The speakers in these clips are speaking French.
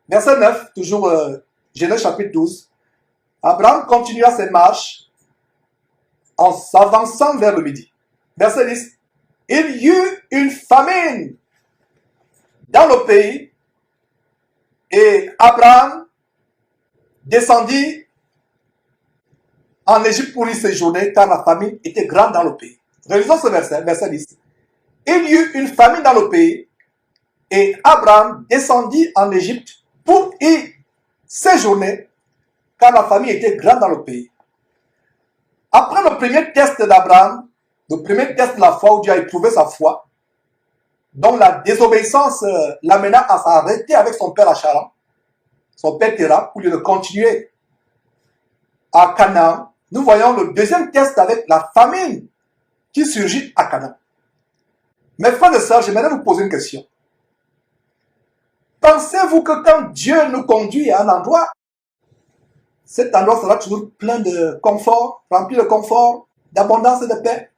Verset 9, toujours Genèse chapitre 12. Abraham continua ses marches en s'avançant vers le midi. Verset 10. Il y eut une famine dans le pays et Abraham descendit en Égypte pour y séjourner car la famine était grande dans le pays. Relisons ce verset, verset 10. Il y eut une famine dans le pays et Abraham descendit en Égypte pour y séjourner car la famine était grande dans le pays. Après le premier test d'Abraham, le premier test de la foi où Dieu a éprouvé sa foi, dont la désobéissance l'amena à s'arrêter avec son père à Charan, son père Terah, pour lui de continuer à Canaan, nous voyons le deuxième test avec la famine qui surgit à Canaan. Mes frères et sœurs, j'aimerais vous poser une question. Pensez-vous que quand Dieu nous conduit à un endroit, cet endroit sera toujours plein de confort, rempli de confort, d'abondance et de paix?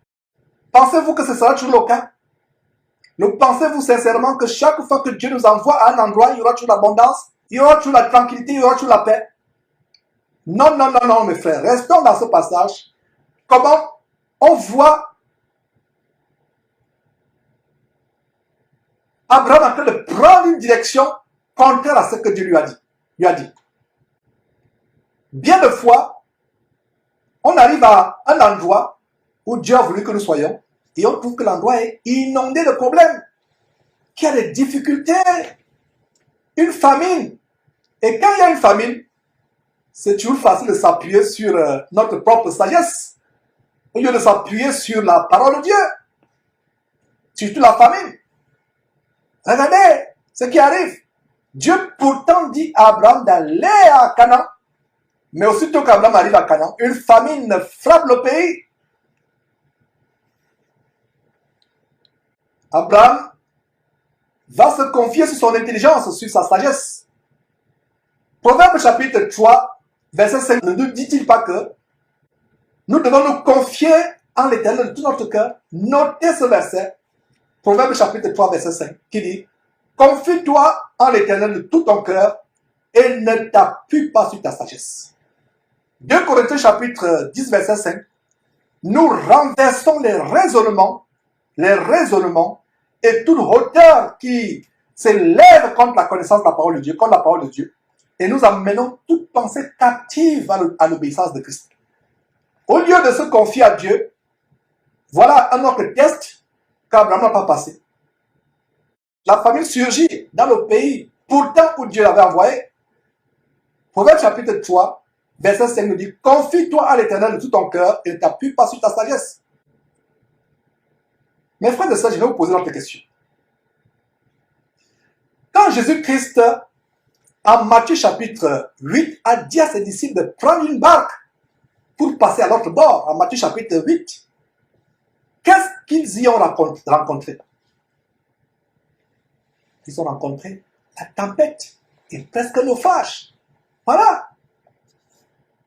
Pensez-vous que ce sera toujours le cas? Pensez-vous sincèrement que chaque fois que Dieu nous envoie à un endroit, il y aura toujours l'abondance, il y aura toujours la tranquillité, il y aura toujours la paix? Non, non, non, non, mes frères. Restons dans ce passage. Comment on voit Abraham en train de prendre une direction contraire à ce que Dieu lui a dit. Bien de fois, on arrive à un endroit où Dieu a voulu que nous soyons et on trouve que l'endroit est inondé de problèmes, qu'il y a des difficultés, une famine. Et quand il y a une famine, c'est toujours facile de s'appuyer sur notre propre sagesse au lieu de s'appuyer sur la parole de Dieu. Surtout la famine. Regardez ce qui arrive. Dieu pourtant dit à Abraham d'aller à Canaan. Mais aussitôt qu'Abraham arrive à Canaan, une famine frappe le pays. Abraham va se confier sur son intelligence, sur sa sagesse. Proverbe chapitre 3, verset 5, ne nous dit-il pas que nous devons nous confier en l'Éternel de tout notre cœur? Notez ce verset. Proverbe chapitre 3, verset 5, qui dit « Confie-toi en l'Éternel de tout ton cœur et ne t'appuie pas sur ta sagesse. » 2 Corinthiens chapitre 10, verset 5, nous renversons les raisonnements et toute hauteur qui s'élève contre la connaissance de la parole de Dieu, contre la parole de Dieu, et nous amenons toute pensée captive à l'obéissance de Christ. Au lieu de se confier à Dieu, voilà un autre test qu'Abraham n'a pas passé. La famine surgit dans le pays, pourtant où Dieu l'avait envoyé. Proverbe chapitre 3, verset 5 nous dit « Confie-toi à l'Éternel de tout ton cœur et ne t'appuie pas sur ta sagesse. » Mes frères et sœurs, je vais vous poser une autre question. Quand Jésus-Christ, en Matthieu chapitre 8, a dit à ses disciples de prendre une barque pour passer à l'autre bord, en Matthieu chapitre 8, qu'est-ce qu'ils y ont rencontré? Ils ont rencontré la tempête et presque naufrage. Voilà.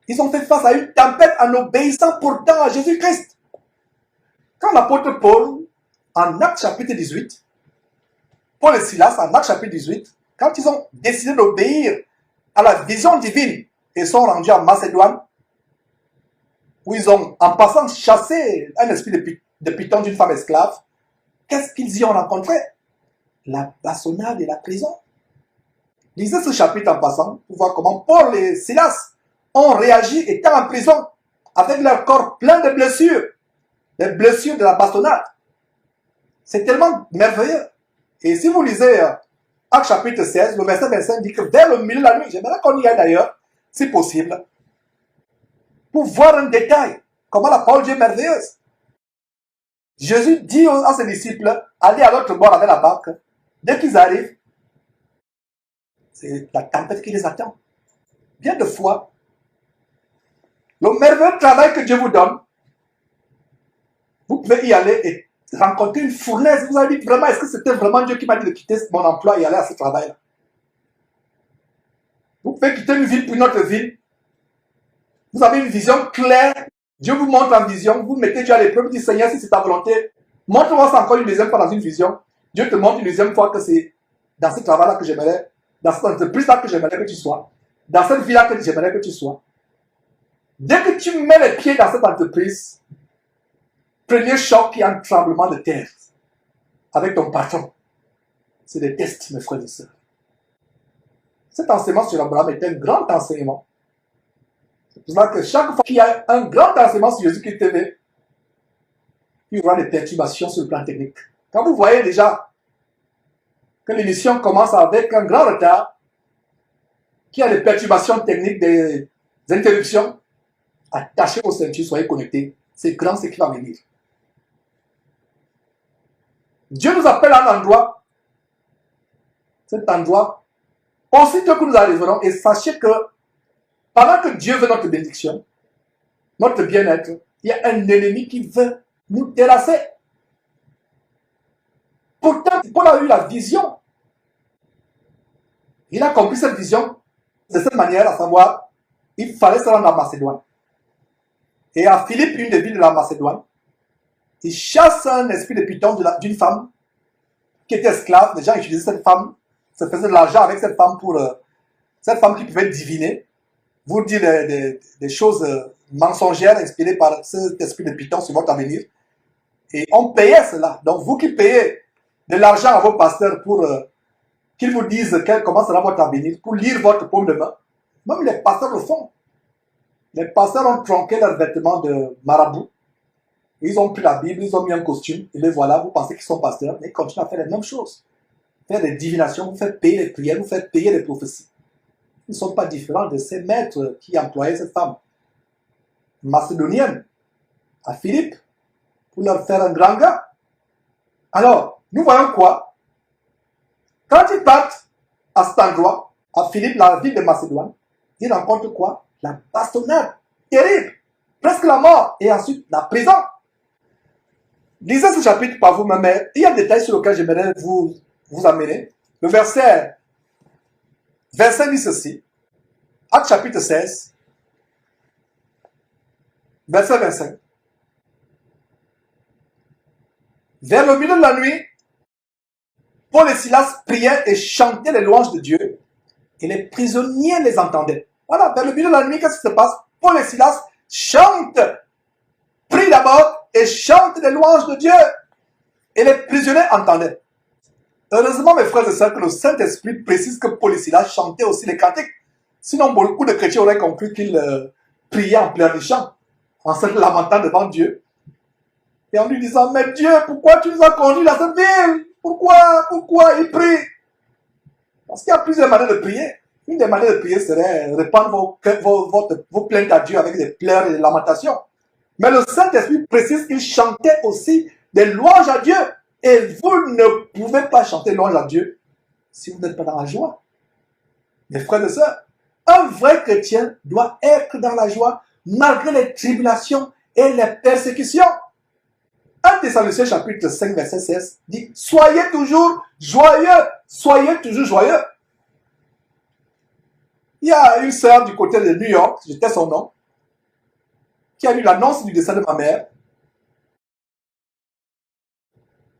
Ils ont fait face à une tempête en obéissant pourtant à Jésus-Christ. Quand l'apôtre Paul, en Actes chapitre 18, Paul et Silas, en Actes chapitre 18, quand ils ont décidé d'obéir à la vision divine et sont rendus en Macédoine, où ils ont, en passant, chassé un esprit de python d'une femme esclave, qu'est-ce qu'ils y ont rencontré? La bastonnade et la prison. Lisez ce chapitre en passant pour voir comment Paul et Silas ont réagi étant en prison avec leur corps plein de blessures, les blessures de la bastonnade. C'est tellement merveilleux. Et si vous lisez Actes chapitre 16, le verset 25 dit que vers le milieu de la nuit, j'aimerais qu'on y aille d'ailleurs, si possible, pour voir un détail, comment la parole de Dieu est merveilleuse. Jésus dit à ses disciples, allez à l'autre bord avec la barque. Dès qu'ils arrivent, c'est la tempête qui les attend. Bien de fois, le merveilleux travail que Dieu vous donne, vous pouvez y aller et rencontrer une fournaise. Vous avez dit vraiment, est-ce que c'était vraiment Dieu qui m'a dit de quitter mon emploi et aller à ce travail-là? Vous pouvez quitter une ville pour une autre ville. Vous avez une vision claire. Dieu vous montre en vision. Vous mettez Dieu à l'épreuve. Vous dites, Seigneur, si c'est ta volonté, montre-moi ça encore une deuxième fois dans une vision. Dieu te montre une deuxième fois que c'est dans ce travail-là que j'aimerais dans cette entreprise-là que j'aimerais que tu sois, dans cette vie-là que j'aimerais que tu sois. Dès que tu mets les pieds dans cette entreprise, premier choc, il y a un tremblement de terre avec ton patron. C'est des tests, mes frères et sœurs. Cet enseignement sur Abraham est un grand enseignement. C'est pour ça que chaque fois qu'il y a un grand enseignement sur Jésus-Christ TV, il y aura des perturbations sur le plan technique. Quand vous voyez déjà que l'émission commence avec un grand retard, qu'il y a des perturbations techniques, des interruptions, attachez vos ceintures, soyez connectés. C'est grand ce qui va venir. Dieu nous appelle à un endroit. Cet endroit, aussitôt que nous arriverons, et sachez que pendant que Dieu veut notre bénédiction, notre bien-être, il y a un ennemi qui veut nous terrasser. Pourtant, Paul a eu la vision. Il a compris cette vision de cette manière, à savoir, il fallait se rendre à Macédoine. Et à Philippe, une des villes de la Macédoine, il chasse un esprit de python d'une femme qui était esclave. Les gens utilisaient cette femme, se faisaient de l'argent avec cette femme pour cette femme qui pouvait diviner, vous dire des choses mensongères inspirées par cet esprit de python sur votre avenir. Et on payait cela. Donc vous qui payez de l'argent à vos pasteurs pour qu'ils vous disent comment sera votre avenir, pour lire votre paume de main, même les pasteurs le font. Les pasteurs ont tronqué leurs vêtements de marabout. Ils ont pris la Bible, ils ont mis un costume, et les voilà, vous pensez qu'ils sont pasteurs, mais ils continuent à faire les mêmes choses. Faire des divinations, vous faites payer les prières, vous faites payer les prophéties. Ils ne sont pas différents de ces maîtres qui employaient cette femme macédonienne à Philippe pour leur faire un grand gars. Alors, nous voyons quoi? Quand ils partent à cet endroit, à Philippe, la ville de Macédoine, ils rencontrent quoi? La bastonnade terrible, presque la mort, et ensuite la prison. Lisez ce chapitre par vous-même, mais il y a des détails sur lesquels j'aimerais vous amener. Le verset dit ceci, Actes chapitre 16, verset 25. Vers le milieu de la nuit, Paul et Silas priaient et chantaient les louanges de Dieu, et les prisonniers les entendaient. Voilà, vers le milieu de la nuit, qu'est-ce qui se passe? Paul et Silas chantent, prient d'abord et chantent les louanges de Dieu. Et les prisonniers entendaient. Heureusement, mes frères et sœurs, que le Saint-Esprit précise que Paul et Silas chantaient aussi les cantiques. Sinon, beaucoup de chrétiens auraient compris qu'ils priaient en pleurnichant, en se lamentant devant Dieu. Et en lui disant, mais Dieu, pourquoi tu nous as conduits dans cette ville? Pourquoi ils prient? Parce qu'il y a plusieurs manières de prier. Une des manières de prier serait répandre vos plaintes à Dieu avec des pleurs et des lamentations. Mais le Saint-Esprit précise qu'il chantait aussi des louanges à Dieu. Et vous ne pouvez pas chanter louanges à Dieu si vous n'êtes pas dans la joie. Mes frères et sœurs, un vrai chrétien doit être dans la joie malgré les tribulations et les persécutions. 1 Thessaloniciens chapitre 5 verset 16 dit « Soyez toujours joyeux, soyez toujours joyeux ». Il y a une sœur du côté de New York, j'étais son nom, qui a eu l'annonce du décès de ma mère,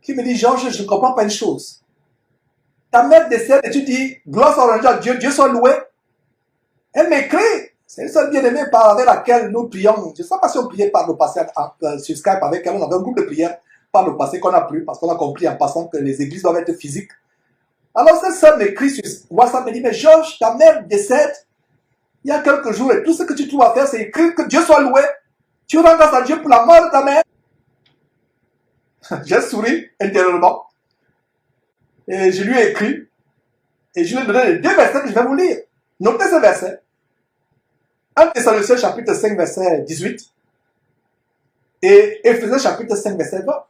qui me dit, Georges, je ne comprends pas une chose. Ta mère décède et tu dis, gloire soit rendue à Dieu, Dieu soit loué. Elle m'écrit, c'est une sœur bien-aimée avec laquelle nous prions. Je ne sais pas si on priait par le passé sur Skype avec elle, on avait un groupe de prière par le passé qu'on a plus, parce qu'on a compris en passant que les églises doivent être physiques. Alors cette sœur m'écrit sur WhatsApp, me dit, mais Georges, ta mère décède il y a quelques jours et tout ce que tu trouves à faire, c'est écrire que Dieu soit loué. Tu rends grâce à Dieu pour la mort de ta mère. J'ai souri intérieurement. Et je lui ai écrit. Et je lui ai donné les deux versets que je vais vous lire. Notez ce verset. 1 Thessaloniciens chapitre 5 verset 18. Et Éphésiens chapitre 5 verset 20.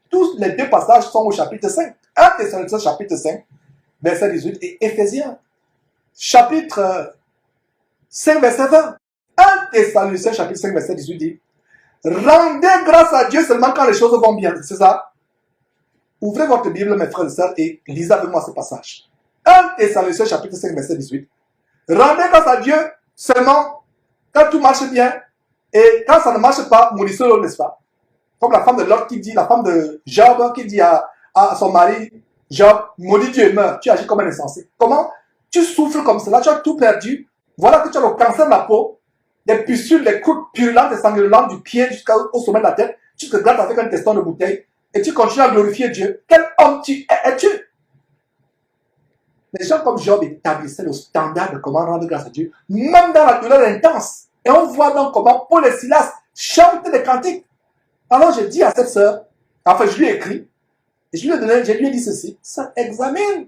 Tous les deux passages sont au chapitre 5. 1 Thessaloniciens chapitre 5 verset 18 et Éphésiens chapitre 5 verset 20. 1 Thessaloniciens chapitre 5 verset 18 dit: rendez grâce à Dieu seulement quand les choses vont bien. C'est ça? Ouvrez votre Bible, mes frères et sœurs, et lisez avec moi ce passage. 1 Thessaloniciens chapitre 5 verset 18. Rendez grâce à Dieu seulement quand tout marche bien, et quand ça ne marche pas, mourissez-le, n'est-ce pas? Comme la femme de Lot qui dit, la femme de Job qui dit à son mari, Job, maudit Dieu, meurs, tu agis comme un insensé. Comment? tu souffres comme cela, tu as tout perdu. Voilà que tu as le cancer de la peau, des pustules, des croûtes purulentes et sanglantes du pied jusqu'au sommet de la tête. Tu te grattes avec un teston de bouteille et tu continues à glorifier Dieu. Quel homme es-tu? Les gens comme Job établissaient le standard de comment rendre grâce à Dieu, même dans la douleur intense. Et on voit donc comment Paul et Silas chantent des cantiques. Alors je dis à cette sœur, enfin je lui ai écrit, et je lui ai dit ceci, ça examine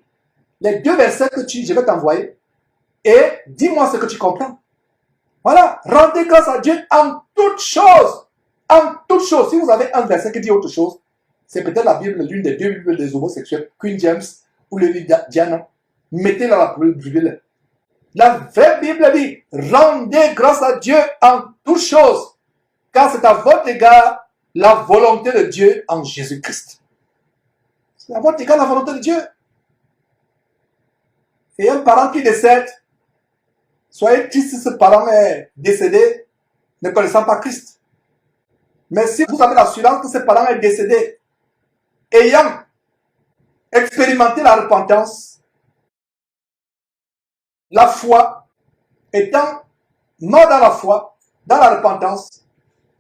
les 2 versets que je vais t'envoyer, et dis-moi ce que tu comprends. Voilà, rendez grâce à Dieu en toutes choses. En toutes choses. Si vous avez un verset qui dit autre chose, c'est peut-être la Bible, l'une des 2 Bibles des homosexuels, Queen James ou le livre Diana. Mettez-la dans la Bible. La vraie Bible dit, rendez grâce à Dieu en toutes choses, car c'est à votre égard la volonté de Dieu en Jésus-Christ. C'est à votre égard la volonté de Dieu. Et un parent qui décède, soyez tristes si ce parent est décédé ne connaissant pas Christ. Mais si vous avez l'assurance que ce parent est décédé, ayant expérimenté la repentance, la foi, étant mort dans la foi, dans la repentance,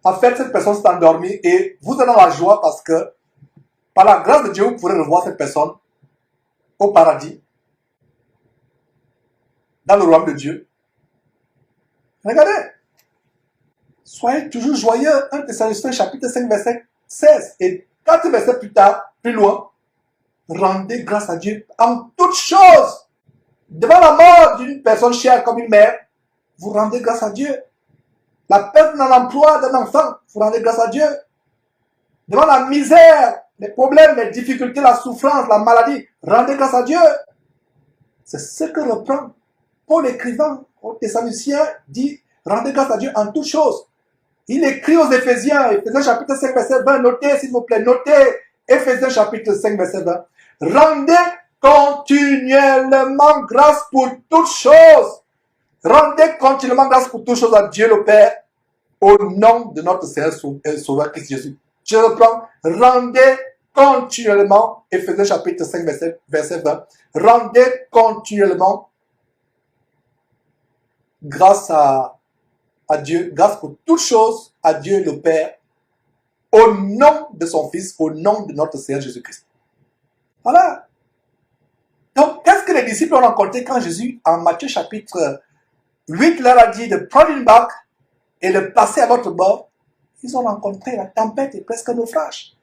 en fait, cette personne s'est endormie et vous êtes dans la joie parce que, par la grâce de Dieu, vous pourrez revoir cette personne au paradis, dans le royaume de Dieu. Regardez, soyez toujours joyeux. 1 Thessaloniciens chapitre 5, verset 16. Et 4 versets plus tard, plus loin, rendez grâce à Dieu en toutes choses. Devant la mort d'une personne chère comme une mère, vous rendez grâce à Dieu. La perte dans l'emploi d'un enfant, vous rendez grâce à Dieu. Devant la misère, les problèmes, les difficultés, la souffrance, la maladie, rendez grâce à Dieu. C'est ce que reprend Paul écrivant aux Thessaloniciens, dit, rendez grâce à Dieu en toutes choses. Il écrit aux Éphésiens, Éphésiens chapitre 5, verset 20, notez s'il vous plaît, notez, Éphésiens chapitre 5, verset 20. Rendez continuellement grâce pour toutes choses. Rendez continuellement grâce pour toutes choses à Dieu le Père, au nom de notre Seigneur et Sauveur Christ Jésus. Je reprends, rendez continuellement, Éphésiens chapitre 5, verset 20, rendez continuellement grâce à Dieu, grâce pour toutes choses à Dieu le Père, au nom de son Fils, au nom de notre Seigneur Jésus-Christ. Voilà. Donc, qu'est-ce que les disciples ont rencontré quand Jésus, en Matthieu chapitre 8, leur a dit de prendre une barque et de passer à l'autre bord? Ils ont rencontré la tempête et presque un naufrage.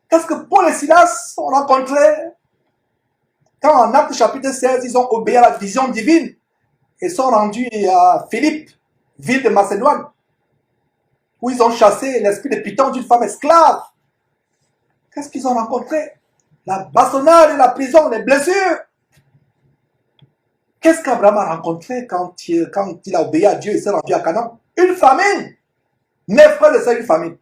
Qu'est-ce que Paul et Silas ont rencontré quand en Actes chapitre 16, ils ont obéi à la vision divine et sont rendus à Philippe, ville de Macédoine, où ils ont chassé l'esprit de Python d'une femme esclave. Qu'est-ce qu'ils ont rencontré? La bastonnade et la prison, les blessures. Qu'est-ce qu'Abraham a rencontré quand il a obéi à Dieu et s'est rendu à Canaan? Une famine. 9 frères de ça, une famine.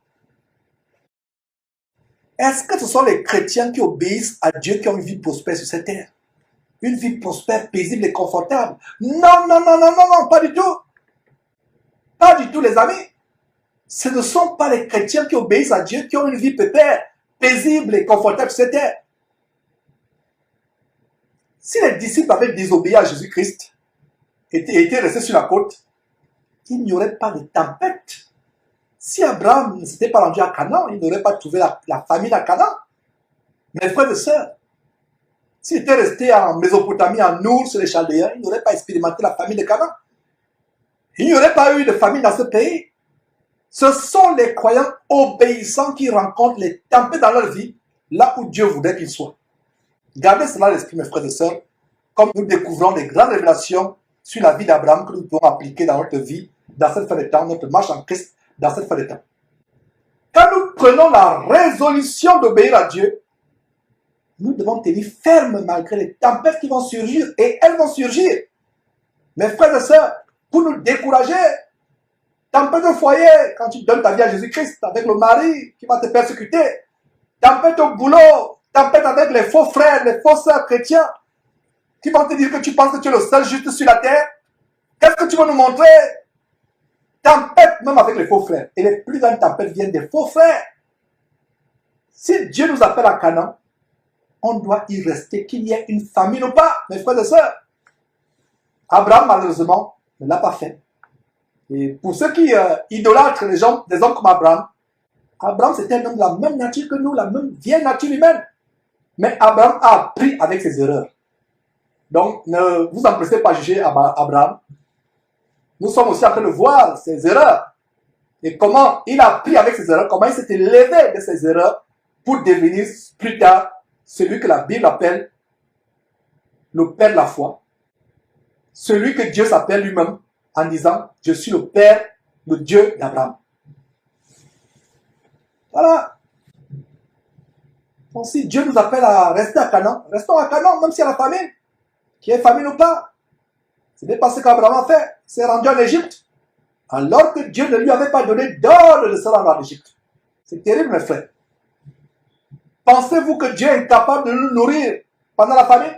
Est-ce que ce sont les chrétiens qui obéissent à Dieu qui ont une vie prospère sur cette terre? Une vie prospère, paisible et confortable? Non, non, non, non, non, non, pas du tout. Pas du tout, les amis. Ce ne sont pas les chrétiens qui obéissent à Dieu qui ont une vie pépère, paisible et confortable sur cette terre. Si les disciples avaient désobéi à Jésus-Christ et étaient restés sur la côte, il n'y aurait pas de tempête. Si Abraham ne s'était pas rendu à Canaan, il n'aurait pas trouvé la famine à Canaan. Mes frères et sœurs, s'il était resté en Mésopotamie, en Nour, sur les Chaldéens, il n'aurait pas expérimenté la famine de Canaan. Il n'y aurait pas eu de famine dans ce pays. Ce sont les croyants obéissants qui rencontrent les tempêtes dans leur vie, là où Dieu voudrait qu'ils soient. Gardez cela à l'esprit, mes frères et sœurs, comme nous découvrons des grandes révélations sur la vie d'Abraham que nous pouvons appliquer dans notre vie, dans cette fin de temps, notre marche en Christ, dans cette fin de temps. Quand nous prenons la résolution d'obéir à Dieu, nous devons tenir ferme malgré les tempêtes qui vont surgir, et elles vont surgir. Mes frères et sœurs, pour nous décourager, tempête au foyer, quand tu donnes ta vie à Jésus-Christ, avec le mari qui va te persécuter, tempête au boulot, tempête avec les faux frères, les faux sœurs chrétiens, qui vont te dire que tu penses que tu es le seul juste sur la terre. Qu'est-ce que tu vas nous montrer? Tempête même avec les faux frères. Et les plus grandes tempêtes viennent des faux frères. Si Dieu nous appelle à Canaan, on doit y rester, qu'il y ait une famine ou pas, mes frères et sœurs. Abraham, malheureusement, ne l'a pas fait. Et pour ceux qui idolâtrent les gens, des hommes comme Abraham, Abraham c'était un homme de la même nature que nous, la même vieille nature humaine. Mais Abraham a appris avec ses erreurs. Donc, ne vous empressez pas à juger Abraham. Nous sommes aussi en train de voir ses erreurs. Et comment il a appris avec ses erreurs, comment il s'est élevé de ses erreurs pour devenir plus tard celui que la Bible appelle le Père de la foi. Celui que Dieu s'appelle lui-même en disant « Je suis le Père, le Dieu d'Abraham ». Voilà. Donc si Dieu nous appelle à rester à Canaan, restons à Canaan, même s'il y a la famine, qu'il y ait famine ou pas. Ce n'est pas ce qu'Abraham a fait. Il s'est rendu en Égypte, alors que Dieu ne lui avait pas donné d'ordre de se rendre en Égypte. C'est terrible, mes frères. Pensez-vous que Dieu est incapable de nous nourrir pendant la famine?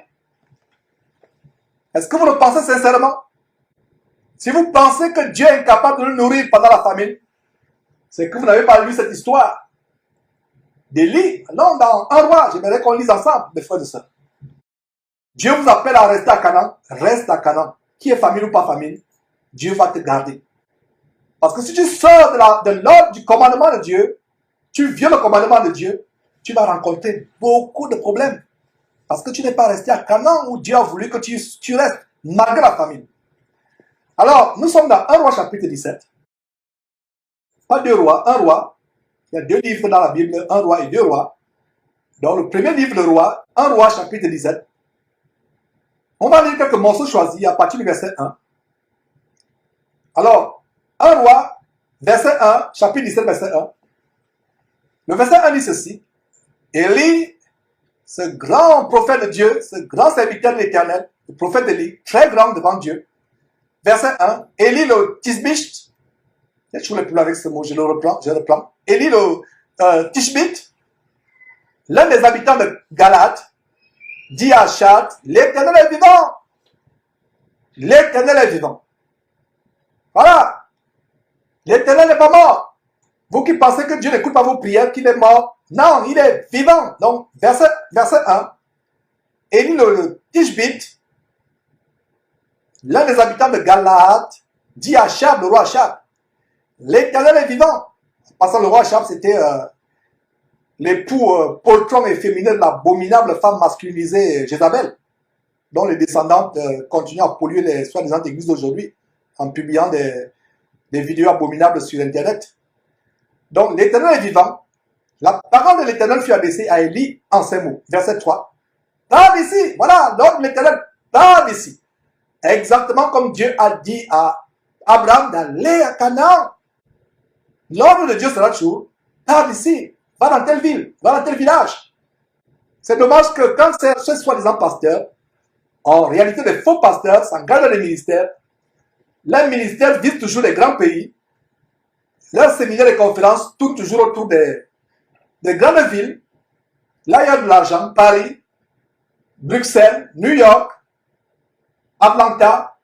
Est-ce que vous le pensez sincèrement? Si vous pensez que Dieu est incapable de nous nourrir pendant la famine, c'est que vous n'avez pas lu cette histoire d'Élie. Non, dans un roi, j'aimerais qu'on lise ensemble, mes frères et sœurs. Dieu vous appelle à rester à Canaan, reste à Canaan. Qui est famine ou pas famine, Dieu va te garder. Parce que si tu sors de l'ordre du commandement de Dieu, tu violes le commandement de Dieu, tu vas rencontrer beaucoup de problèmes. Parce que tu n'es pas resté à Canaan où Dieu a voulu que tu restes, malgré la famine. Alors, nous sommes dans 1 roi chapitre 17. Pas 2 rois, 1 roi. Il y a 2 livres dans la Bible, 1 roi et 2 rois. Dans le premier livre, le roi, 1 roi chapitre 17. On va lire quelques morceaux choisis à partir du verset 1. Alors, 1 roi, verset 1, chapitre 17, verset 1. Le verset 1 dit ceci. Élie, ce grand prophète de Dieu, ce grand serviteur de l'Éternel, le prophète d'Élie, très grand devant Dieu. Verset 1. Élie le Tisbite. Je ne voulais plus avec ce mot, je le reprends. Élie le Tishbite, l'un des habitants de Galate, dit à Achad, l'Éternel est vivant. L'Éternel est vivant. Voilà. L'Éternel n'est pas mort. Vous qui pensez que Dieu n'écoute pas vos prières, qu'il est mort. Non, il est vivant. Donc, verset 1. Élie le Tishbite, l'un des habitants de Galate, dit à Achab, le roi Achab, l'Éternel est vivant. Parce que le roi Achab, c'était l'époux poltron et féminin de l'abominable femme masculinisée Jézabel, dont les descendantes continuent à polluer les soi-disant églises d'aujourd'hui en publiant des vidéos abominables sur Internet. Donc, l'Éternel est vivant. La parole de l'Éternel fut adressée à Élie en ces mots. Verset 3. Parle ici. Voilà, l'ordre de l'Éternel. Parle ici. Exactement comme Dieu a dit à Abraham d'aller à Canaan. L'ordre de Dieu sera toujours, parle ici, va dans telle ville, va dans tel village. C'est dommage que quand ces soi-disant pasteurs, en réalité des faux pasteurs, s'engagent dans les ministères, leur ministère vise toujours les grands pays, leurs séminaires et conférences tournent toujours autour des grandes villes. Là, il y a de l'argent, Paris, Bruxelles, New York, Atlanta,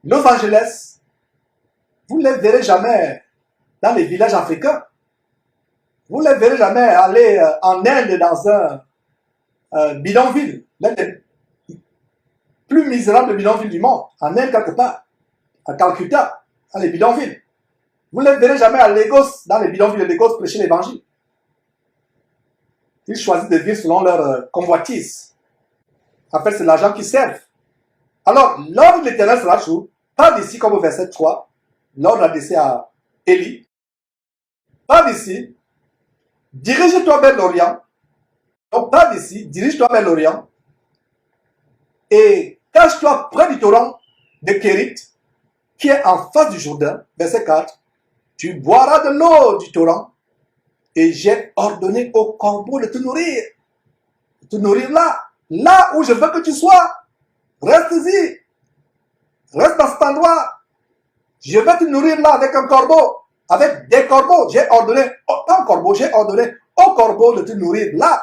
Los Angeles. Vous ne les verrez jamais dans les villages africains. Vous ne les verrez jamais aller en Inde dans un bidonville, l'un des plus misérables bidonvilles du monde, en Inde quelque part, à Calcutta, dans les bidonvilles. Vous ne les verrez jamais à Lagos, dans les bidonvilles de Lagos, prêcher l'évangile. Ils choisissent de vivre selon leur convoitise. En fait, c'est l'argent qu'ils servent. Alors, l'ordre de l'Éternel sera toujours, parle ici comme au verset 3, l'ordre adressé à Élie. Parle ici, dirige-toi vers l'Orient. Donc, parle ici, dirige-toi vers l'Orient. Et cache-toi près du torrent de Kérit, qui est en face du Jourdain. Verset 4. Tu boiras de l'eau du torrent. Et j'ai ordonné au corbeau de te nourrir. De te nourrir là. Là où je veux que tu sois. Reste-y. Reste dans cet endroit. Je vais te nourrir là avec un corbeau. Avec des corbeaux. J'ai ordonné, pas un corbeau, j'ai ordonné au corbeau de te nourrir là.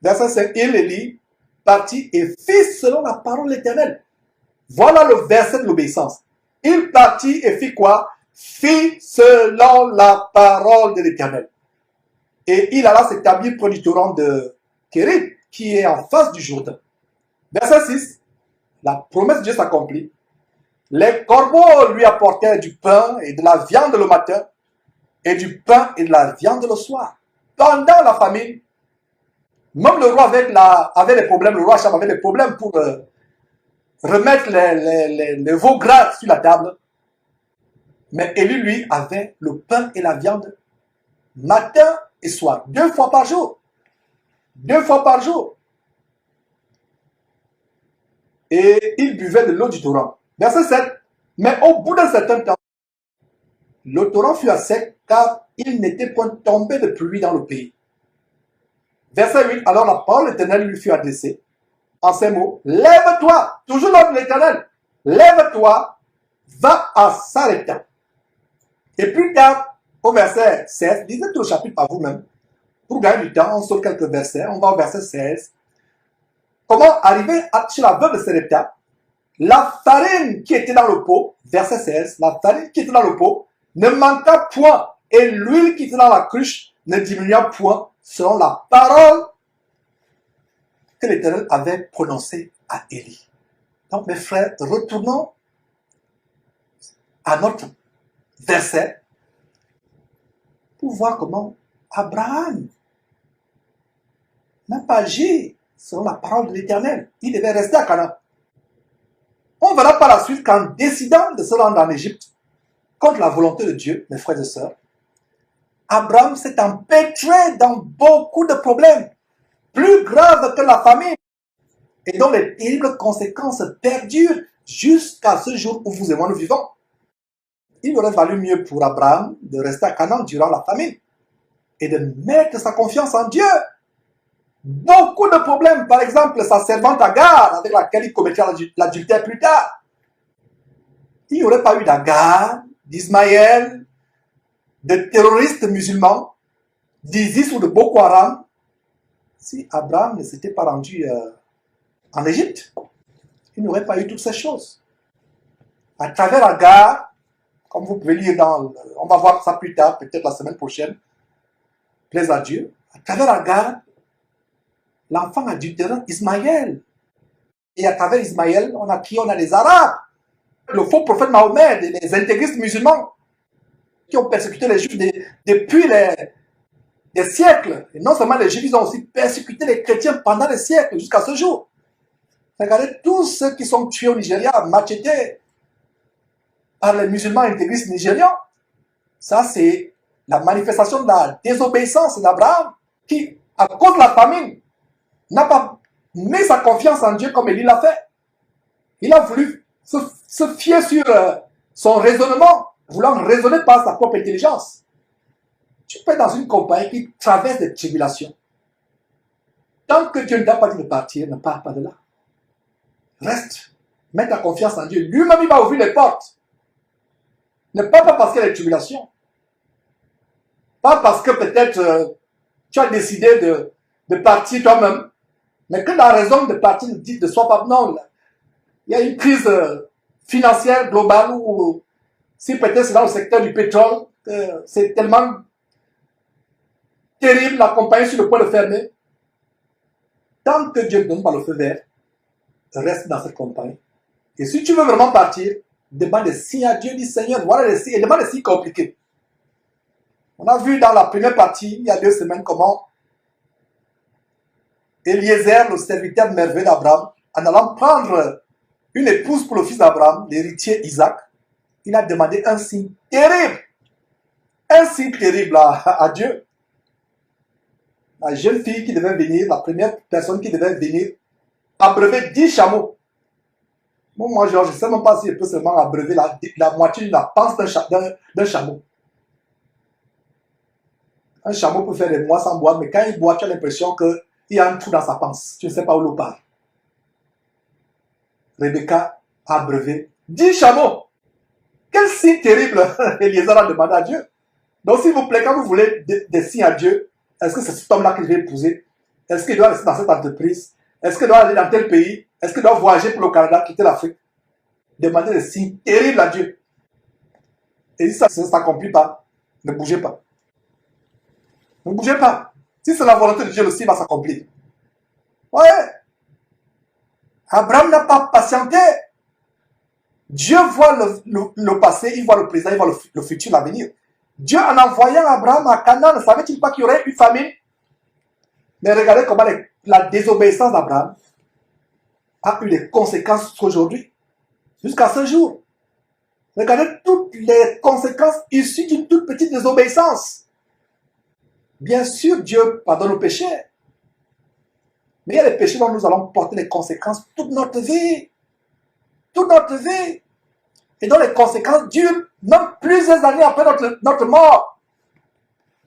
Verset 5, il Élie partit et fit selon la parole de l'Éternel. Voilà le verset de l'obéissance. Il partit et fit quoi? Fit selon la parole de l'Éternel. Et il alla s'établir près du torrent de Kérit, qui est en face du Jourdain. Verset 6. la promesse de Dieu s'accomplit. Les corbeaux lui apportaient du pain et de la viande le matin, et du pain et de la viande le soir. Pendant la famine, même le roi avait des problèmes, le roi Achab avait des problèmes pour remettre les veaux gras sur la table. Mais Élie, lui, avait le pain et la viande matin et soir, 2 fois par jour. 2 fois par jour. Et il buvait de l'eau du torrent. Verset 7. Mais au bout d'un certain temps, le torrent fut à sec car il n'était point tombé de pluie dans le pays. Verset 8. Alors la parole de l'Éternel lui fut adressée en ces mots. Lève-toi, toujours l'ordre de l'Éternel. Lève-toi, va à Sarepta. Et plus tard, au verset 16, lisez tout le chapitre par vous-même. Pour gagner du temps, on saute quelques versets. On va au verset 16. Comment arriver chez la veuve de Sarepta? La farine qui était dans le pot, verset 16, la farine qui était dans le pot ne manqua point, et l'huile qui était dans la cruche ne diminua point, selon la parole que l'Éternel avait prononcée à Élie. Donc, mes frères, retournons à notre verset pour voir comment Abraham n'a pas agi selon la parole de l'Éternel. Il devait rester à Canaan. On verra par la suite qu'en décidant de se rendre en Égypte, contre la volonté de Dieu, mes frères et sœurs, Abraham s'est empêtré dans beaucoup de problèmes, plus graves que la famine, et dont les terribles conséquences perdurent jusqu'à ce jour où vous et moi nous vivons. Il aurait valu mieux pour Abraham de rester à Canaan durant la famine et de mettre sa confiance en Dieu. Beaucoup de problèmes, par exemple sa servante Agar, avec laquelle il commettra l'adultère plus tard. Il n'y aurait pas eu d'Agar, d'Ismaël, de terroristes musulmans, d'ISIS ou de Boko Haram, si Abraham ne s'était pas rendu en Égypte. Il n'y aurait pas eu toutes ces choses. À travers Agar, comme vous pouvez lire on va voir ça plus tard, peut-être la semaine prochaine, plaise à Dieu, à travers Agar, l'enfant adultérant Ismaël. Et à travers Ismaël, on a les Arabes, le faux prophète Mahomet, les intégristes musulmans, qui ont persécuté les Juifs depuis des siècles. Et non seulement les Juifs, ils ont aussi persécuté les chrétiens pendant des siècles, jusqu'à ce jour. Regardez tous ceux qui sont tués au Nigeria, machetés par les musulmans intégristes nigérians. Ça, c'est la manifestation de la désobéissance d'Abraham, qui, à cause de la famine, n'a pas mis sa confiance en Dieu comme Élie l'a fait. Il a voulu se fier sur son raisonnement, voulant raisonner par sa propre intelligence. Tu peux être dans une compagnie qui traverse des tribulations. Tant que Dieu ne t'a pas dit de partir, ne pars pas de là. Reste, mets ta confiance en Dieu. Lui-même, il va ouvrir les portes. Ne pars pas parce qu'il y a des tribulations. Pas parce que peut-être tu as décidé de partir toi-même. Mais que la raison de partir ne soit pas... Non, il y a une crise financière globale où, si peut-être c'est dans le secteur du pétrole, c'est tellement terrible, la compagnie sur le point de fermer. Tant que Dieu ne donne pas le feu vert, reste dans cette compagnie. Et si tu veux vraiment partir, demande des signes à Dieu, dis Seigneur, voilà les signes, et demande des signes compliqués. On a vu dans la première partie, il y a 2 semaines, comment Eliezer, le serviteur merveilleux d'Abraham, en allant prendre une épouse pour le fils d'Abraham, l'héritier Isaac, il a demandé un signe terrible. Un signe terrible à Dieu. La jeune fille qui devait venir, la première personne qui devait venir, abreuver 10 chameaux. Bon, moi, je ne sais même pas si je peux seulement abreuver la moitié de la panse d'un chameau. Un chameau peut faire des mois sans boire, mais quand il boit, tu as l'impression qu'il y a un trou dans sa panse. Tu ne sais pas où l'eau part. Rebecca a abreuvé 10 chameaux. Quel signe terrible Eliezer a demandé à Dieu. Donc, s'il vous plaît, quand vous voulez des signes à Dieu, est-ce que c'est cet homme-là qu'il va épouser? Est-ce qu'il doit rester dans cette entreprise? Est-ce qu'il doit aller dans tel pays? Est-ce qu'il doit voyager pour le Canada, quitter l'Afrique? Demandez des signes terribles à Dieu. Et si ça ne s'accomplit pas, ne bougez pas. Ne bougez pas. Si c'est la volonté de Dieu, le signe va s'accomplir. Ouais. Abraham n'a pas patienté. Dieu voit le passé, il voit le présent, il voit le futur, l'avenir. Dieu, en envoyant Abraham à Canaan, ne savait-il pas qu'il y aurait une famine? Mais regardez comment la désobéissance d'Abraham a eu des conséquences aujourd'hui, jusqu'à ce jour. Regardez toutes les conséquences issues d'une toute petite désobéissance. Bien sûr, Dieu pardonne nos péchés. Mais il y a des péchés dont nous allons porter les conséquences toute notre vie. Toute notre vie. Et dont les conséquences durent même plusieurs années après notre mort.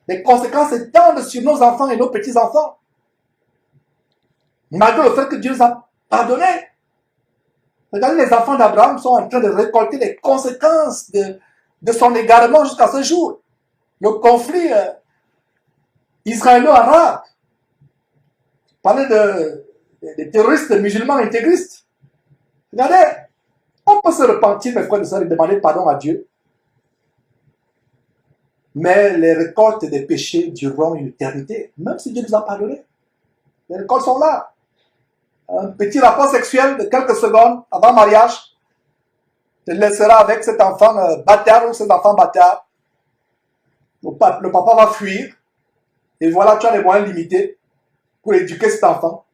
Les conséquences s'étendent sur nos enfants et nos petits-enfants. Malgré le fait que Dieu nous a pardonné. Regardez, les enfants d'Abraham sont en train de récolter les conséquences de son égarement jusqu'à ce jour. Le conflit israélo-arabe. Parler de terroristes musulmans intégristes. Regardez, on peut se repentir, mes frères et sœurs, et demander pardon à Dieu. Mais les récoltes des péchés dureront une éternité, même si Dieu nous a pardonné. Les récoltes sont là. Un petit rapport sexuel de quelques secondes avant mariage te laissera avec cet enfant bâtard ou cet enfant bâtard. Le papa va fuir. Et voilà, tu as les moyens limités pour éduquer cet enfant.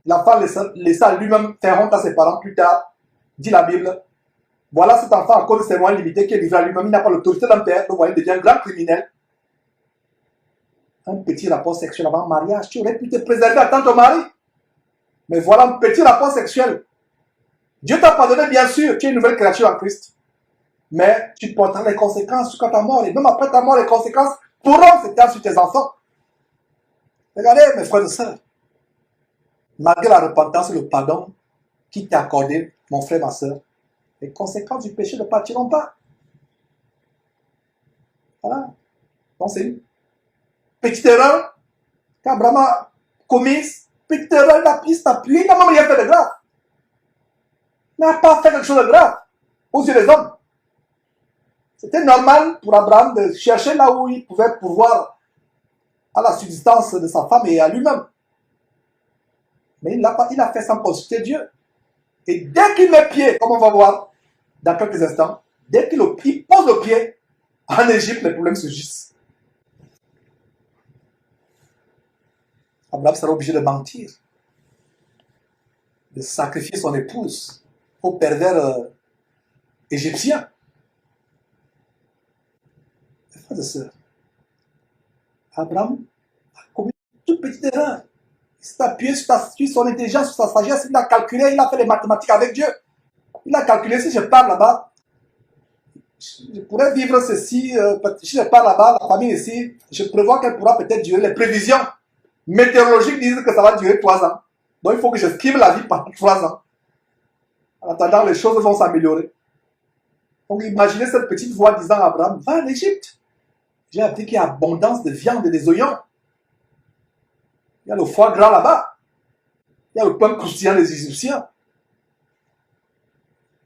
L'enfant laissa lui-même faire honte à ses parents plus tard, dit la Bible. Voilà cet enfant, à cause de ses moyens limités, qui est livré à lui-même. Il n'a pas l'autorité d'un père, donc voilà, il devient un grand criminel. Un petit rapport sexuel avant mariage, tu aurais pu te préserver à ton mari. Mais voilà un petit rapport sexuel. Dieu t'a pardonné, bien sûr, tu es une nouvelle créature en Christ. Mais tu porteras les conséquences jusqu'à ta mort. Et même après ta mort, les conséquences pourront s'étendre sur tes enfants. Regardez, mes frères et sœurs. Malgré la repentance et le pardon qui t'est accordé, mon frère, ma sœur, les conséquences du péché ne partiront pas. Voilà. Donc c'est une petite erreur qu'Abraham a commise. Petite erreur, il a pris cet appui, il n'a même rien fait de grave. Il n'a pas fait quelque chose de grave aux yeux des hommes. C'était normal pour Abraham de chercher là où il pouvait pourvoir à la subsistance de sa femme et à lui-même. Mais il a fait sans consulter Dieu. Et dès qu'il met pied, comme on va voir dans quelques instants, dès qu'il pose le pied en Égypte, les problèmes surgissent. Abraham sera obligé de mentir, de sacrifier son épouse au pervers égyptien. Mes frères et sœurs, Abraham a commis une toute petite erreur. Il s'est appuyé sur son intelligence, sur sa sagesse, il a calculé, il a fait les mathématiques avec Dieu. Il a calculé, si je pars là-bas, je pourrais vivre ceci, si je pars là-bas, la famille ici, je prévois qu'elle pourra peut-être durer. Les prévisions météorologiques disent que ça va durer 3 ans. Donc il faut que je scribe la vie pendant 3 ans. En attendant, les choses vont s'améliorer. Donc imaginez cette petite voix disant à Abraham, va en Égypte. J'ai appris qu'il y a abondance de viande et des oignons. Il y a le foie gras là-bas. Il y a le pain croustillant des Égyptiens.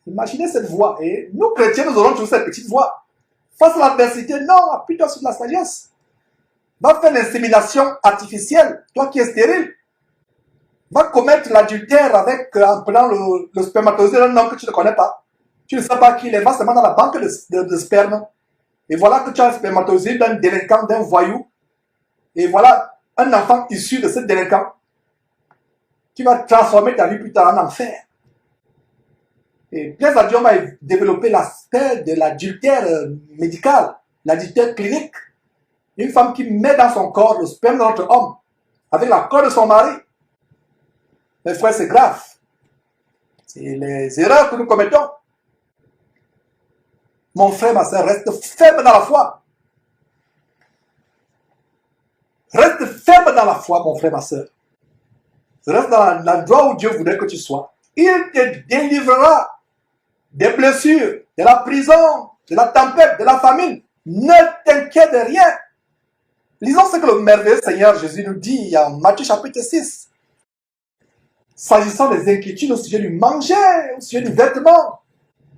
Imaginez cette voix. Et nous, chrétiens, nous aurons toujours cette petite voix. Face à l'adversité, non, appuie-toi sur la sagesse. Va faire l'insémination artificielle, toi qui es stérile. Va commettre l'adultère en prenant le spermatozoïde d'un homme que tu ne connais pas. Tu ne sais pas qui il est, va seulement dans la banque de sperme. Et voilà que tu as un spermatozoïde d'un délinquant, d'un voyou. Et voilà un enfant issu de ce délinquant. Tu vas transformer ta vie plus tard en enfer. Et grâce à Dieu, on va développer l'aspect de l'adultère médical, l'adultère clinique. Une femme qui met dans son corps le sperme d'un autre homme, avec l'accord de son mari. Mes frères, c'est grave. C'est les erreurs que nous commettons. Mon frère, ma soeur, reste ferme dans la foi. Reste ferme dans la foi, mon frère, ma soeur. Reste dans l'endroit où Dieu voudrait que tu sois. Il te délivrera des blessures, de la prison, de la tempête, de la famine. Ne t'inquiète de rien. Lisons ce que le merveilleux Seigneur Jésus nous dit en Matthieu chapitre 6. S'agissant des inquiétudes au sujet du manger, au sujet du vêtement,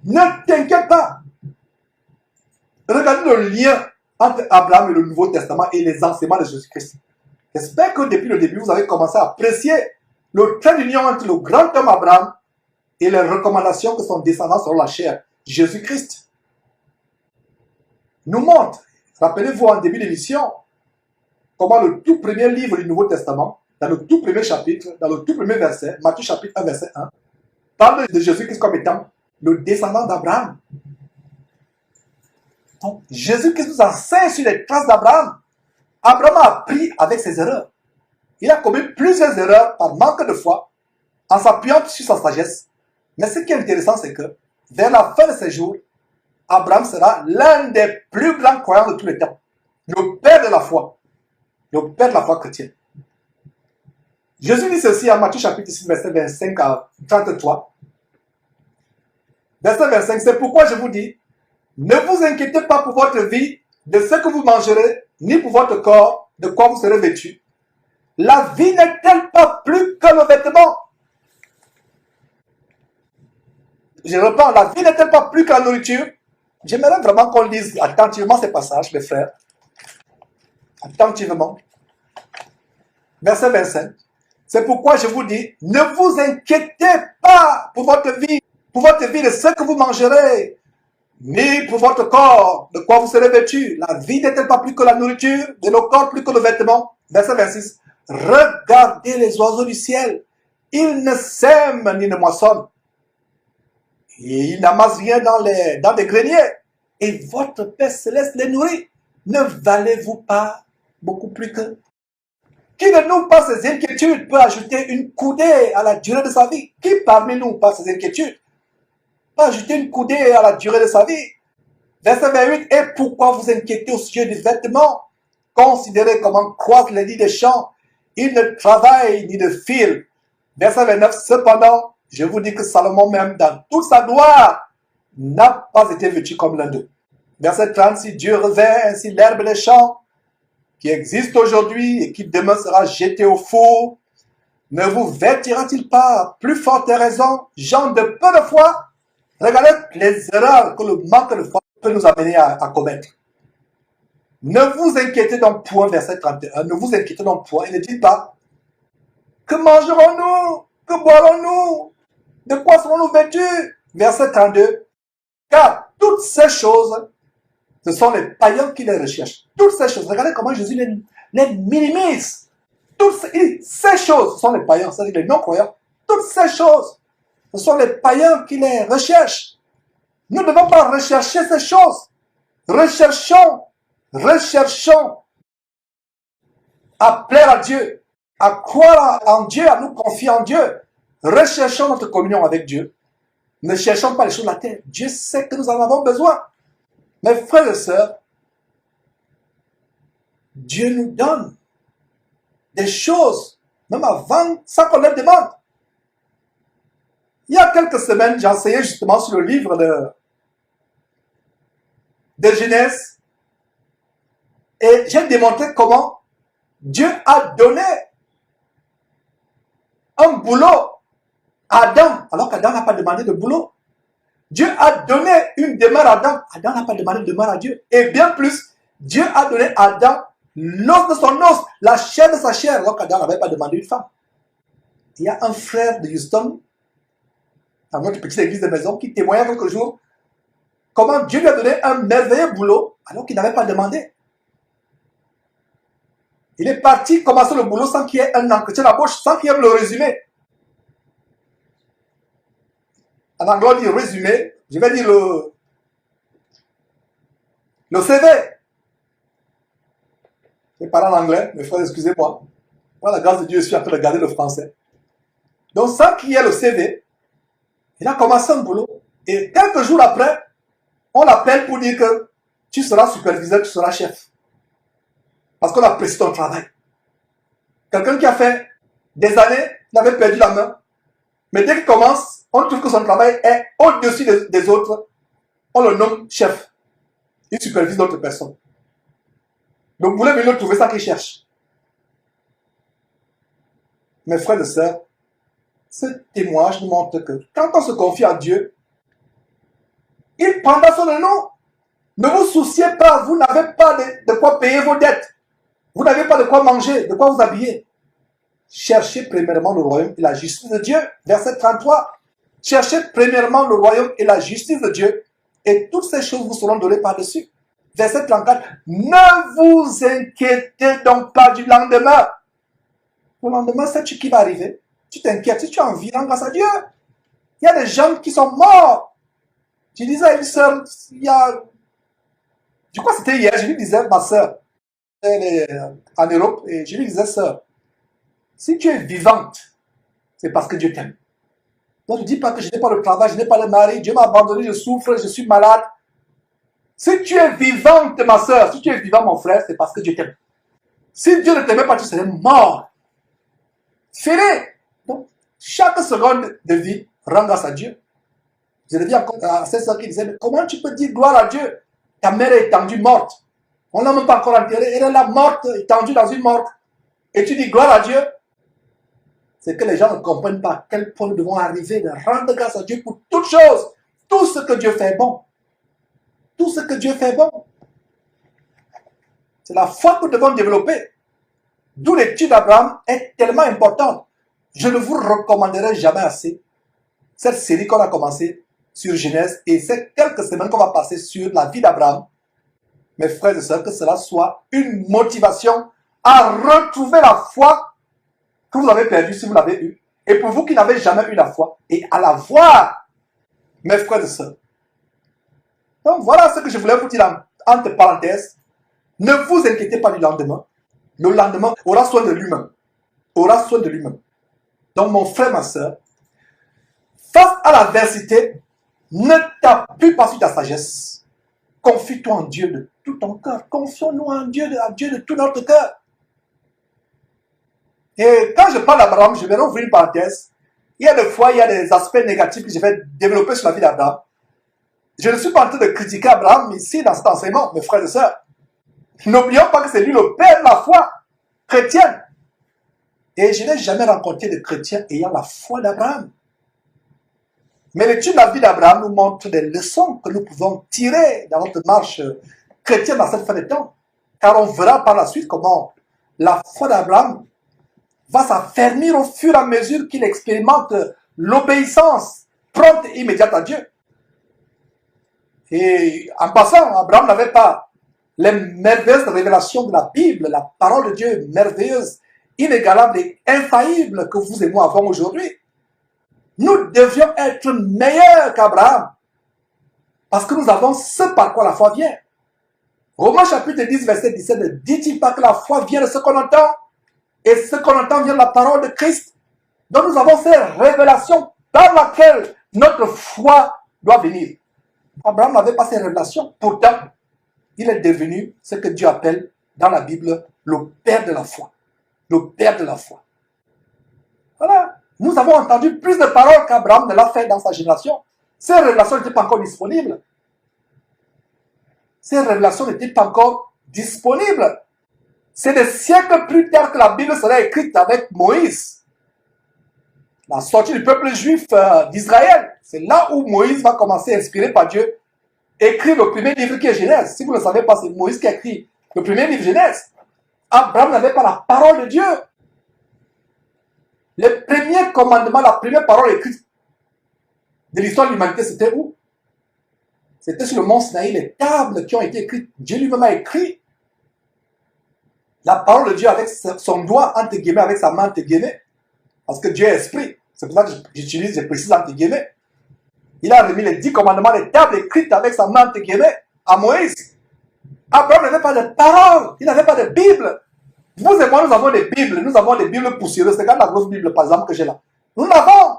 ne t'inquiète pas. Regardez le lien entre Abraham et le Nouveau Testament et les enseignements de Jésus-Christ. J'espère que depuis le début, vous avez commencé à apprécier le trait d'union entre le grand homme Abraham et les recommandations que son descendant selon la chair, Jésus-Christ, nous montre. Rappelez-vous en début d'émission, comment le tout premier livre du Nouveau Testament, dans le tout premier chapitre, dans le tout premier verset, Matthieu chapitre 1, verset 1, parle de Jésus-Christ comme étant le descendant d'Abraham. Donc, Jésus-Christ nous enseigne sur les traces d'Abraham. Abraham a appris avec ses erreurs. Il a commis plusieurs erreurs par manque de foi, en s'appuyant sur sa sagesse. Mais ce qui est intéressant, c'est que, vers la fin de ses jours, Abraham sera l'un des plus grands croyants de tous les temps. Le père de la foi. Le père de la foi chrétienne. Jésus dit ceci en Matthieu chapitre 6, verset 25 à 33. Verset 25, c'est pourquoi je vous dis, ne vous inquiétez pas pour votre vie, de ce que vous mangerez, ni pour votre corps, de quoi vous serez vêtus. La vie n'est-elle pas plus que le vêtement? Je reprends, la vie n'est-elle pas plus que la nourriture? J'aimerais vraiment qu'on lise attentivement ces passages, mes frères. Attentivement. Verset 25. C'est pourquoi je vous dis, ne vous inquiétez pas pour votre vie de ce que vous mangerez, ni pour votre corps, de quoi vous serez vêtus. La vie n'est-elle pas plus que la nourriture, de nos corps plus que le vêtement? Verset 26. Regardez les oiseaux du ciel. Ils ne sèment ni ne moissonnent. Et ils n'amassent rien dans des greniers. Et votre Père céleste les nourrit. Ne valez-vous pas beaucoup plus qu'eux? Qui de nous, par ses inquiétudes, peut ajouter une coudée à la durée de sa vie? Qui parmi nous, par ses inquiétudes, peut ajouter une coudée à la durée de sa vie? Verset 28. Et pourquoi vous inquiétez au sujet du vêtement? Considérez comment croissent les lits des champs. Ils ne travaillent ni ne filent. Verset 29. Cependant, je vous dis que Salomon même, dans toute sa gloire, n'a pas été vêtu comme l'un d'eux. Verset 30. Si Dieu revêt ainsi l'herbe des champs, qui existe aujourd'hui et qui demain sera jeté au four, ne vous vêtira-t-il pas plus forte raison, gens de peu de foi? Regardez les erreurs que le manque de foi peut nous amener à commettre. Ne vous inquiétez donc point, verset 31, ne vous inquiétez donc point, il ne dit pas, que mangerons-nous? Que boirons-nous? De quoi serons-nous vêtus? Verset 32, car toutes ces choses, ce sont les païens qui les recherchent. Toutes ces choses, regardez comment Jésus les minimise. Toutes ces choses, ce sont les païens, c'est-à-dire les non-croyants. Toutes ces choses, ce sont les païens qui les recherchent. Nous ne devons pas rechercher ces choses. Recherchons à plaire à Dieu, à croire en Dieu, à nous confier en Dieu. Recherchons notre communion avec Dieu. Ne cherchons pas les choses de la terre. Dieu sait que nous en avons besoin. Mes frères et sœurs, Dieu nous donne des choses, même avant, sans qu'on les demande. Il y a quelques semaines, j'ai enseigné justement sur le livre de Genèse et j'ai démontré comment Dieu a donné un boulot à Adam, alors qu'Adam n'a pas demandé de boulot. Dieu a donné une demeure à Adam. Adam n'a pas demandé de demeure à Dieu. Et bien plus, Dieu a donné à Adam l'os de son os, la chair de sa chair, alors qu'Adam n'avait pas demandé une femme. Il y a un frère de Houston, dans notre petite église de maison, qui témoignait quelques jours comment Dieu lui a donné un merveilleux boulot, alors qu'il n'avait pas demandé. Il est parti commencer le boulot sans qu'il y ait un entretien d'embauche, sans qu'il y ait le résumé. En anglais, on dit résumé. Je vais dire le CV. Je parle en anglais, mes frères, excusez-moi. Par la grâce de Dieu, je suis en train de regarder le français. Donc, sans qu'il y ait le CV, il a commencé un boulot. Et quelques jours après, on l'appelle pour dire que tu seras superviseur, tu seras chef. Parce qu'on apprécie ton travail. Quelqu'un qui a fait des années, il avait perdu la main. Mais dès qu'il commence, on trouve que son travail est au-dessus des autres. On le nomme chef. Il supervise d'autres personnes. Donc, vous voulez venir trouver ça qu'il cherche. Mes frères et sœurs, ce témoignage nous montre que quand on se confie à Dieu, il prendra soin de nous. Ne vous souciez pas, vous n'avez pas de quoi payer vos dettes. Vous n'avez pas de quoi manger, de quoi vous habiller. Cherchez premièrement le royaume et la justice de Dieu. Verset 33. Cherchez premièrement le royaume et la justice de Dieu, et toutes ces choses vous seront données par-dessus. Verset 34. Ne vous inquiétez donc pas du lendemain. Le lendemain, c'est ce qui va arriver. Tu t'inquiètes, si tu as envie, rends grâce à Dieu. Il y a des gens qui sont morts. Je disais à une sœur, je crois que c'était hier, je lui disais, ma sœur, elle est en Europe, et je lui disais, sœur, si tu es vivante, c'est parce que Dieu t'aime. Donc ne dis pas que je n'ai pas le travail, je n'ai pas le mari, Dieu m'a abandonné, je souffre, je suis malade. Si tu es vivante, ma sœur, si tu es vivant, mon frère, c'est parce que Dieu t'aime. Si Dieu ne t'aimait pas, tu serais mort. Fini. Donc, chaque seconde de vie, rends grâce à Dieu. Je reviens encore à cette sœur qui disait, mais comment tu peux dire gloire à Dieu? Ta mère est étendue, morte. On ne l'a même pas encore enterrée. Elle est là, morte, étendue dans une morte. Et tu dis gloire à Dieu? C'est que les gens ne comprennent pas à quel point nous devons arriver de rendre grâce à Dieu pour toutes choses. Tout ce que Dieu fait bon. Tout ce que Dieu fait bon. C'est la foi que nous devons développer. D'où l'étude d'Abraham est tellement importante. Je ne vous recommanderai jamais assez cette série qu'on a commencée sur Genèse et ces quelques semaines qu'on va passer sur la vie d'Abraham. Mes frères et sœurs, que cela soit une motivation à retrouver la foi que vous avez perdue si vous l'avez eue. Et pour vous qui n'avez jamais eu la foi, et à la voir, mes frères et sœurs. Donc voilà ce que je voulais vous dire entre parenthèses. Ne vous inquiétez pas du lendemain. Le lendemain aura soin de lui-même. Aura soin de lui-même. Donc mon frère, ma sœur, face à l'adversité, ne t'appuie pas sur ta sagesse. Confie-toi en Dieu de tout ton cœur. Confions-nous en Dieu, à Dieu de tout notre cœur. Et quand je parle d'Abraham, je vais ouvrir une parenthèse. Il y a des fois, il y a des aspects négatifs que je vais développer sur la vie d'Abraham. Je ne suis pas en train de critiquer Abraham ici dans cet enseignement, mes frères et sœurs. N'oublions pas que c'est lui le père de la foi chrétienne. Et je n'ai jamais rencontré de chrétien ayant la foi d'Abraham. Mais l'étude de la vie d'Abraham nous montre des leçons que nous pouvons tirer dans notre marche chrétienne dans cette fin de temps. Car on verra par la suite comment la foi d'Abraham va s'affermir au fur et à mesure qu'il expérimente l'obéissance prompte et immédiate à Dieu. Et en passant, Abraham n'avait pas les merveilleuses révélations de la Bible, la parole de Dieu merveilleuse, inégalable et infaillible que vous et moi avons aujourd'hui. Nous devions être meilleurs qu'Abraham parce que nous avons ce par quoi la foi vient. Romains chapitre 10, verset 17 ne dit-il pas que la foi vient de ce qu'on entend et ce qu'on entend vient de la parole de Christ? Donc nous avons ces révélations dans laquelle notre foi doit venir. Abraham n'avait pas ces révélations, pourtant il est devenu ce que Dieu appelle dans la Bible le père de la foi. Le père de la foi. Voilà. Nous avons entendu plus de paroles qu'Abraham ne l'a fait dans sa génération. Ces révélations n'étaient pas encore disponibles. Ces révélations n'étaient pas encore disponibles. C'est des siècles plus tard que la Bible sera écrite avec Moïse. La sortie du peuple juif d'Israël. C'est là où Moïse va commencer, inspiré par Dieu, écrire le premier livre qui est Genèse. Si vous ne le savez pas, c'est Moïse qui a écrit le premier livre Genèse. Abraham n'avait pas la parole de Dieu. Le premier commandement, la première parole écrite de l'histoire de l'humanité, c'était où? C'était sur le mont Sinaï, les tables qui ont été écrites. Dieu lui-même a écrit la parole de Dieu avec son doigt, entre guillemets, avec sa main, entre guillemets. Parce que Dieu est esprit. C'est pour ça que je précise entre guillemets. Il a remis les 10 commandements, les tables écrites avec sa main, entre guillemets, à Moïse. Abraham n'avait pas de parole, il n'avait pas de Bible. Vous et moi, nous avons des Bibles. Nous avons des Bibles poussiéreuses. Regarde la grosse Bible, par exemple, que j'ai là. Nous l'avons.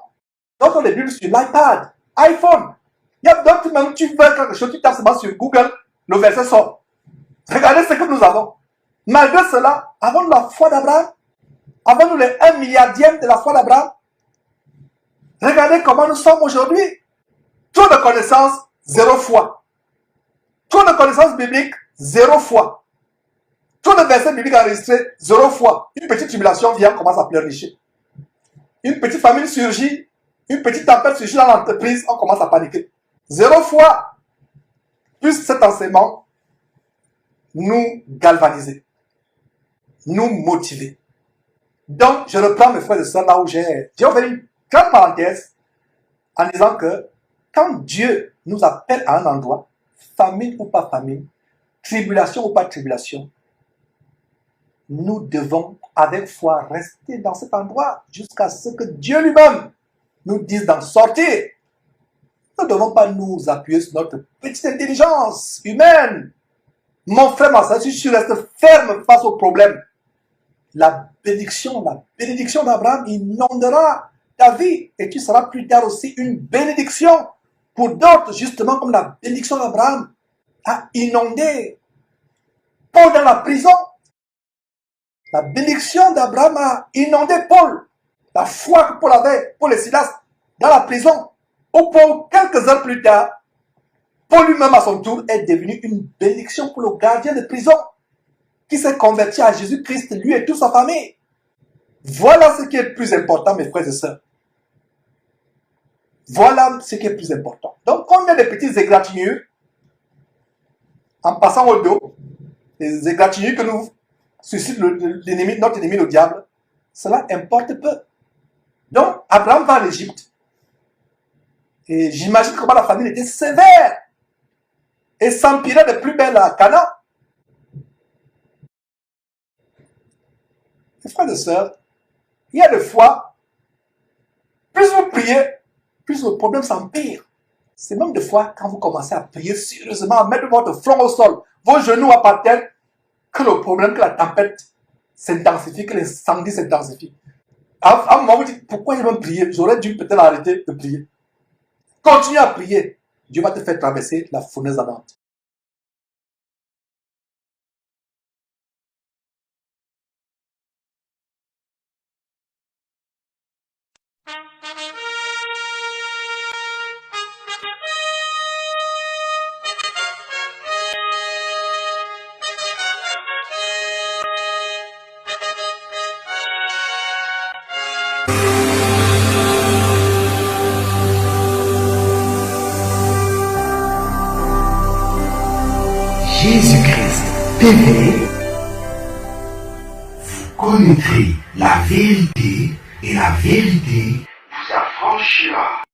D'autres, des Bibles sur l'iPad, iPhone. Il y a d'autres, même tu veux quelque chose, tu tapes seulement sur Google, le verset sort. Regardez ce que nous avons. Malgré cela, avons-nous la foi d'Abraham? Avons-nous les 1 milliardième de la foi d'Abraham? Regardez comment nous sommes aujourd'hui. Trop de connaissances, 0 foi. Trop de connaissances bibliques, 0 foi. Trop de versets bibliques enregistrés, 0 foi. Une petite tribulation vient, commence à pleurnicher. Une petite famine surgit, une petite tempête surgit dans l'entreprise, on commence à paniquer. 0 foi. Plus cet enseignement nous galvaniser, nous motiver. Donc, je reprends mes frères et sœurs là où j'ai ouvert une grande parenthèse. en disant que quand Dieu nous appelle à un endroit, famine ou pas famine, tribulation ou pas tribulation, nous devons avec foi rester dans cet endroit jusqu'à ce que Dieu lui-même nous dise d'en sortir. Nous ne devons pas nous appuyer sur notre petite intelligence humaine. Mon frère, ma soeur, si tu restes ferme face au problème, la bénédiction d'Abraham inondera ta vie et tu seras plus tard aussi une bénédiction pour d'autres, justement comme la bénédiction d'Abraham a inondé Paul dans la prison. La bénédiction d'Abraham a inondé Paul. La foi que Paul avait, Paul et Silas, dans la prison. Au point où, quelques heures plus tard, Paul lui-même à son tour est devenu une bénédiction pour le gardien de prison qui s'est converti à Jésus-Christ, lui et toute sa famille. Voilà ce qui est le plus important, mes frères et sœurs. Voilà ce qui est le plus important. Donc, quand il y a des petites égratignures, en passant au dos, les égratignures que nous suscite l'ennemi, notre ennemi, le diable, cela importe peu. Donc, Abraham va en Égypte. Et j'imagine comment la famine était sévère et s'empirait de plus belle à Canaan. Mes frères et sœurs, il y a des fois, plus vous priez, plus le problème s'empire. C'est même des fois, quand vous commencez à prier sérieusement, à mettre votre front au sol, vos genoux à par terre, que le problème, que la tempête s'intensifie, que l'incendie s'intensifie. À un moment, vous dites, pourquoi j'ai même prié? J'aurais dû peut-être arrêter de prier. Continue à prier. Dieu va te faire traverser la fournaise ardente. Jésus-Christ TV, vous connaîtrez la vérité et la vérité vous affranchira.